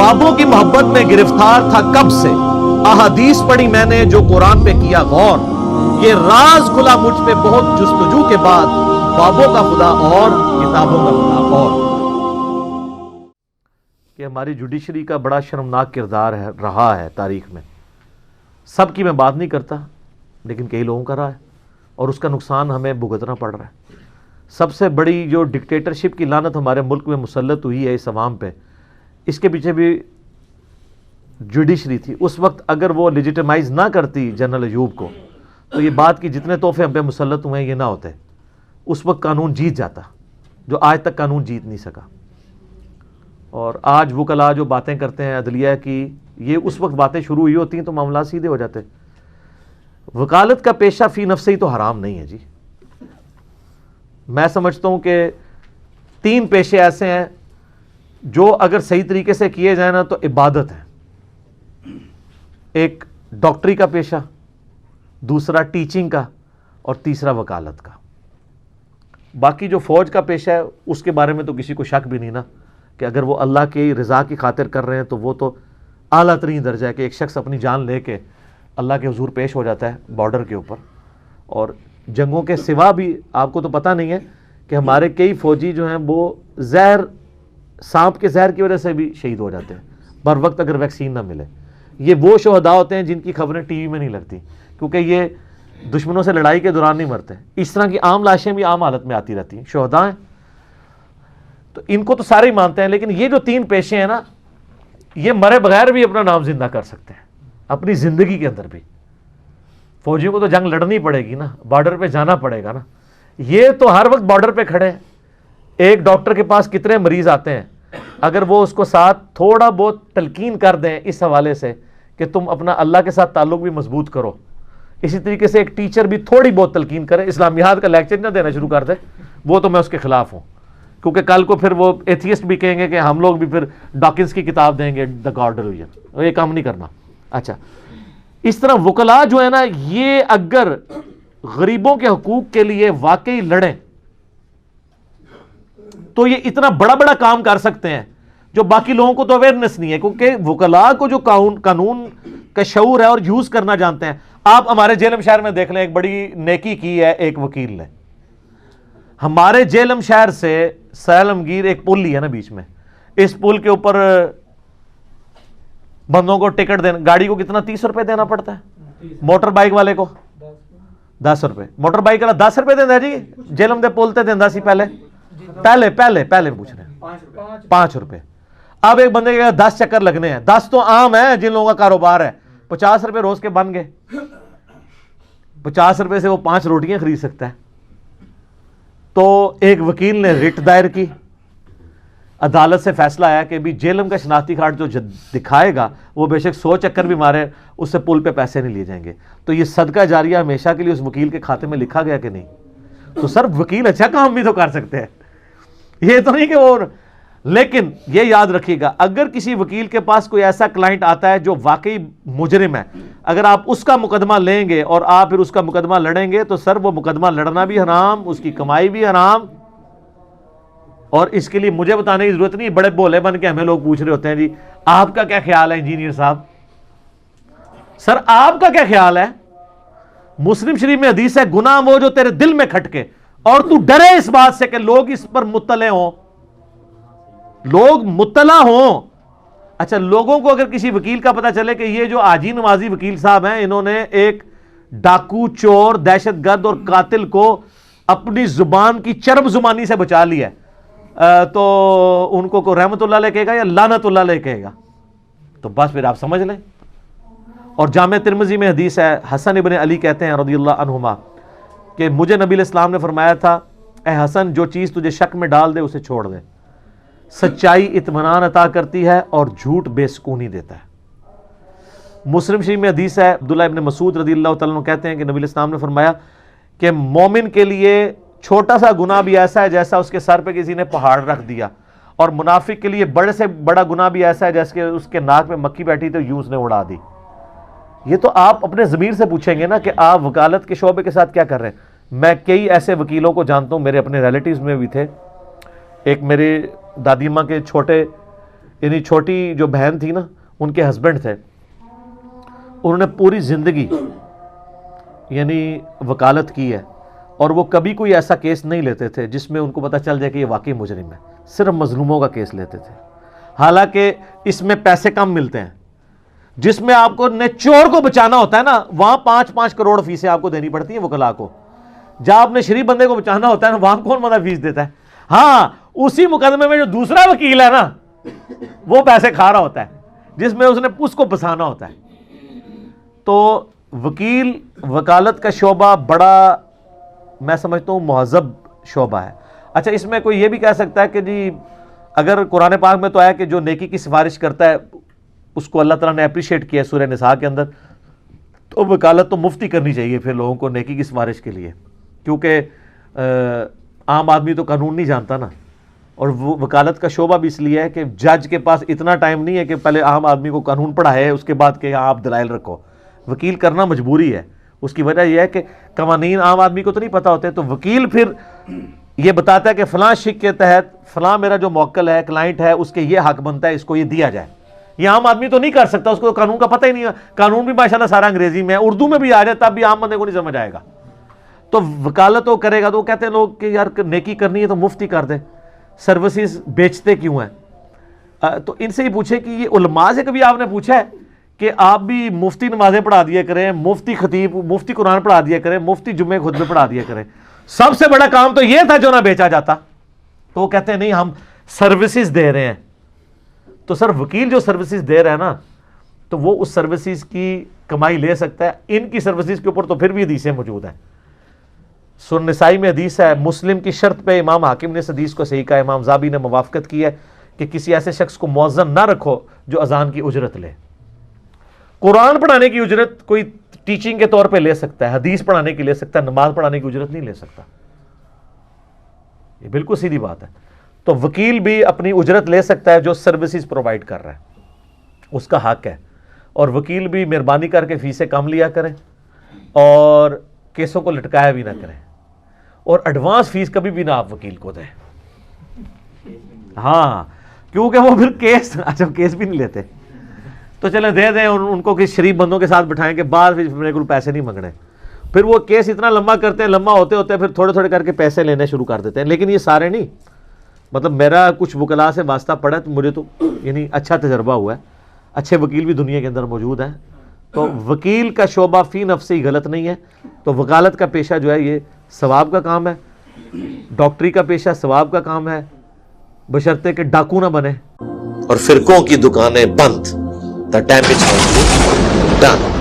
ख्वाबों की मोहब्बत में गिरफ्तार था कब से, अहादीस पढ़ी मैंने जो कुरान पे किया गौर, ये राज खुला मुझ पे बहुत जुस्तजू के बाद, ख्वाबों का खुदा और किताबों का खुदा और। कि हमारी जुडिशरी का बड़ा शर्मनाक किरदार रहा है तारीख में। सबकी मैं बात नहीं करता, लेकिन कई लोगों का रहा है और उसका नुकसान हमें भुगतना पड़ रहा है। सबसे बड़ी जो डिक्टेटरशिप की लानत हमारे मुल्क में मुसल्लत हुई है इस अवाम पे, इसके पीछे भी जुडिशरी थी। उस वक्त अगर वो लेजिटिमाइज ना करती जनरल अयूब को, तो ये बात कि जितने तोहफे हम पे मुसल्लत हुए हैं ये ना होते। उस वक्त कानून जीत जाता, जो आज तक कानून जीत नहीं सका। और आज वकला जो बातें करते हैं अदलिया की, ये उस वक्त बातें शुरू हुई होती हैं तो मामला सीधे हो जाते। वकालत का पेशा फी नफ्स ही तो हराम नहीं है जी। मैं समझता हूँ कि 3 पेशे ऐसे हैं जो अगर सही तरीके से किए जाए ना तो इबादत है। एक डॉक्टरी का पेशा, दूसरा टीचिंग का, और तीसरा वकालत का। बाकी जो फौज का पेशा है उसके बारे में तो किसी को शक भी नहीं ना, कि अगर वो अल्लाह की रज़ा की खातिर कर रहे हैं तो वो तो आला तरीन दर्जा है कि एक शख्स अपनी जान लेके अल्लाह के हुजूर पेश हो जाता है बॉर्डर के ऊपर। और जंगों के सिवा भी आपको तो पता नहीं है कि हमारे कई फौजी जो हैं वो जहर, सांप के जहर की वजह से भी शहीद हो जाते हैं बर वक्त अगर वैक्सीन ना मिले। ये वो शोहदा होते हैं जिनकी खबरें टीवी में नहीं लगती, क्योंकि ये दुश्मनों से लड़ाई के दौरान नहीं मरते। इस तरह की आम लाशें भी आम हालत में आती रहती हैं, शोहदा हैं। तो इनको तो सारे ही मानते हैं, लेकिन ये जो 3 पेशे हैं ना, ये मरे बगैर भी अपना नाम जिंदा कर सकते हैं अपनी जिंदगी के अंदर भी। फौजियों को तो जंग लड़नी पड़ेगी ना, बॉर्डर पे जाना पड़ेगा ना। ये तो हर वक्त बॉर्डर पे खड़े हैं। एक डॉक्टर के पास कितने मरीज आते हैं, अगर वो उसको साथ थोड़ा बहुत तलकीन कर दें इस हवाले से कि तुम अपना अल्लाह के साथ ताल्लुक भी मजबूत करो, इसी तरीके से एक टीचर भी थोड़ी बहुत तलकीन करे, इस्लामियात का लेक्चर ना देना शुरू कर दे, वो तो मैं उसके खिलाफ हूँ। क्योंकि कल को फिर वो एथियस्ट भी कहेंगे कि हम लोग भी फिर डॉकिंस की किताब देंगे द गॉड डिलीजन, ये काम नहीं करना। अच्छा, इस तरह वकला जो है ना, ये अगर गरीबों के हकूक के लिए वाकई लड़ें तो ये इतना बड़ा बड़ा काम कर सकते हैं जो बाकी लोगों को तो अवेयरनेस नहीं है। क्योंकि वकला को जो कानून का शऊर है और यूज करना जानते हैं। आप हमारे जेलम शहर में देख लें, एक बड़ी नेकी की है एक वकील ने। हमारे जेलम शहर से सैलमगीर एक पुल ही है ना बीच में, इस पुल के ऊपर बंदों को टिकट देना, गाड़ी को कितना 30 रुपए देना पड़ता है, मोटर बाइक वाले को 10 रुपए, मोटर बाइक वाला 10 रुपए देता है जी। जेलम दे पुल ते देंदा सी पहले पूछ रहे हैं 5 रुपए। अब एक बंदे के 10 चक्कर लगने हैं, 10 तो आम है जिन लोगों का कारोबार है, 50 रुपए रोज के बन गए। 50 रुपए से वो 5 रोटियां खरीद सकता है। तो एक वकील ने रिट दायर की, अदालत से फैसला आया कि भी जेलम का शनाख्ती कार्ड जो दिखाएगा वो बेशक 100 चक्कर भी मारे, उससे पुल पे पैसे नहीं लिए जाएंगे। तो ये सदका जारिया हमेशा के लिए उस वकील के खाते में लिखा गया कि नहीं? तो सर वकील अच्छा काम भी तो कर सकते हैं, ये तो नहीं कि वो। लेकिन ये याद रखिएगा, अगर किसी वकील के पास कोई ऐसा क्लाइंट आता है जो वाकई मुजरिम है, अगर आप उसका मुकदमा लेंगे और आप फिर उसका मुकदमा लड़ेंगे तो सर वो मुकदमा लड़ना भी हराम, उसकी कमाई भी हराम। और इसके लिए मुझे बताने की जरूरत नहीं, बड़े भोले बन के हमें लोग पूछ रहे होते हैं जी आपका क्या ख्याल है इंजीनियर साहब। सर आपका क्या ख्याल है? मुस्लिम शरीफ में हदीस है, गुनाह वो जो तेरे दिल में खटके और तू डरे इस बात से कि लोग इस पर मुत्तले हों, लोग मुत्तला हों। अच्छा, लोगों को अगर किसी वकील का पता चले कि ये जो आजी नवाजी वकील साहब हैं, इन्होंने एक डाकू, चोर, दहशतगर्द और कातिल को अपनी जुबान की चरब जुबानी से बचा लिया, तो उनको को रहमतुल्लाह अलैह कहेगा या लानतुल्लाह अलैह कहेगा? तो बस फिर आप समझ लें। और जामे तिरमिज़ी में हदीस है, हसन इब्न अली कहते हैं रज़ियल्लाहु अन्हुमा कि मुझे नबी इस्लाम ने फरमाया था, ए हसन जो चीज़ तुझे शक में डाल दे उसे छोड़ दे। सच्चाई इत्मीनान अता करती है और झूठ बेसुकूनी देता है। मुस्लिम शरीफ में हदीस है, अब्दुल्लाह इब्न मसूद रज़ियल्लाहु तआला अन्हु कहते हैं कि नबी इस्लाम ने फरमाया कि मोमिन के लिए छोटा सा गुनाह भी ऐसा है जैसा उसके सर पे किसी ने पहाड़ रख दिया, और मुनाफिक के लिए बड़े से बड़ा गुनाह भी ऐसा है जैसे उसके नाक में मक्खी बैठी तो यूं उसने उड़ा दी। ये तो आप अपने ज़मीर से पूछेंगे ना कि आप वकालत के शोबे के साथ क्या कर रहे हैं। मैं कई ऐसे वकीलों को जानता हूँ, मेरे अपने रिलेटिव्स में भी थे। एक मेरे दादी माँ के छोटे یعنی چھوٹی جو بہن تھی نا، ان کے ہسبینڈ تھے، انہوں نے پوری زندگی یعنی وکالت کی ہے، اور وہ کبھی کوئی ایسا کیس نہیں لیتے تھے جس میں ان کو پتہ چل جائے کہ یہ واقعی مجرم ہے، صرف مظلوموں کا کیس لیتے تھے. حالانکہ اس میں پیسے کم ملتے ہیں. جس میں آپ کو چور کو بچانا ہوتا ہے نا، وہاں 5-5 کروڑ فیسیں آپ کو دینی پڑتی ہیں وکلا کو. جہاں آپ نے شریف بندے کو بچانا ہوتا ہے نا، وہاں کون مدد فیس دیتا ہے؟ ہاں، اسی مقدمے میں جو دوسرا وکیل ہے نا، وہ پیسے کھا رہا ہوتا ہے، جس میں اس نے اس کو پھنسانا ہوتا ہے. تو وکیل وکالت کا شعبہ بڑا، میں سمجھتا ہوں، مہذب شعبہ ہے. اچھا، اس میں کوئی یہ بھی کہہ سکتا ہے کہ جی اگر قرآن پاک میں تو آیا کہ جو نیکی کی سفارش کرتا ہے اس کو اللہ تعالیٰ نے اپریشیٹ کیا ہے سورہ نساء کے اندر، تو وکالت تو مفتی کرنی چاہیے پھر لوگوں کو نیکی کی سفارش کے لیے، کیونکہ عام آدمی تو قانون نہیں جانتا نا. اور وہ وکالت کا شعبہ بھی اس لیے ہے کہ جج کے پاس اتنا ٹائم نہیں ہے کہ پہلے عام آدمی کو قانون پڑھائے اس کے بعد کہ آپ دلائل رکھو. وکیل کرنا مجبوری ہے. اس کی وجہ یہ ہے کہ قوانین عام آدمی کو تو نہیں پتہ ہوتے، تو وکیل پھر یہ بتاتا ہے کہ فلاں شک کے تحت فلاں میرا جو موکل ہے، کلائنٹ ہے، اس کے یہ حق بنتا ہے، اس کو یہ دیا جائے. یہ عام آدمی تو نہیں کر سکتا، اس کو قانون کا پتہ ہی نہیں ہے. قانون بھی ماشاءاللہ سارا انگریزی میں ہے، اردو میں بھی آ جائے تب بھی عام بندے کو نہیں سمجھ آئے گا. تو وکالت وہ کرے گا تو وہ کہتے ہیں لوگ کہ یار نیکی کرنی ہے تو مفتی کر دے، سروسز بیچتے کیوں ہیں؟ تو ان سے ہی پوچھے کہ یہ علماء سے کبھی آپ نے پوچھا ہے کہ آپ بھی مفتی نمازیں پڑھا دیا کریں، مفتی خطیب، مفتی قرآن پڑھا دیا کریں، مفتی جمعے خطبے پڑھا دیا کریں، سب سے بڑا کام تو یہ تھا جو نہ بیچا جاتا. تو وہ کہتے ہیں نہیں، ہم سروسز دے رہے ہیں. تو سر وکیل جو سروسز دے رہا ہے نا، تو وہ اس سروسز کی کمائی لے سکتا ہے. ان کی سروسز کے اوپر تو پھر بھی حدیثیں موجود ہیں. سورہ نسائی میں حدیث ہے، مسلم کی شرط پہ امام حاکم نے اس حدیث کو صحیح کہا، امام زابی نے موافقت کی ہے کہ کسی ایسے شخص کو مؤذن نہ رکھو جو اذان کی اجرت لے. قرآن پڑھانے کی اجرت کوئی ٹیچنگ کے طور پہ لے سکتا ہے، حدیث پڑھانے کی لے سکتا ہے، نماز پڑھانے کی اجرت نہیں لے سکتا. یہ بالکل سیدھی بات ہے. تو وکیل بھی اپنی اجرت لے سکتا ہے جو سروسز پرووائڈ کر رہا ہے، اس کا حق ہے. اور وکیل بھی مہربانی کر کے فیسیں کم لیا کریں اور کیسوں کو لٹکایا بھی نہ کریں، اور ایڈوانس فیس کبھی بھی نہ آپ وکیل کو دیں. ہاں، کیونکہ وہ پھر کیس بھی نہیں لیتے. تو چلیں دے دیں ان کو کسی شریف بندوں کے ساتھ بٹھائیں کہ بعد میرے کو پیسے نہیں منگنے. پھر وہ کیس اتنا لمبا کرتے ہیں، لمبا ہوتے ہوتے پھر تھوڑے تھوڑے کر کے پیسے لینے شروع کر دیتے ہیں. لیکن یہ سارے نہیں، مطلب میرا کچھ وکلا سے واسطہ پڑا تو مجھے تو یعنی اچھا تجربہ ہوا ہے. اچھے وکیل بھی دنیا کے اندر موجود ہیں. تو وکیل کا شعبہ فی نفس ہی غلط نہیں ہے. تو وکالت کا پیشہ جو ہے یہ ثواب کا کام ہے، ڈاکٹری کا پیشہ ثواب کا کام ہے، بشرطے کہ ڈاکو نہ بنے. اور فرقوں کی دکانیں بند. The damage has been done.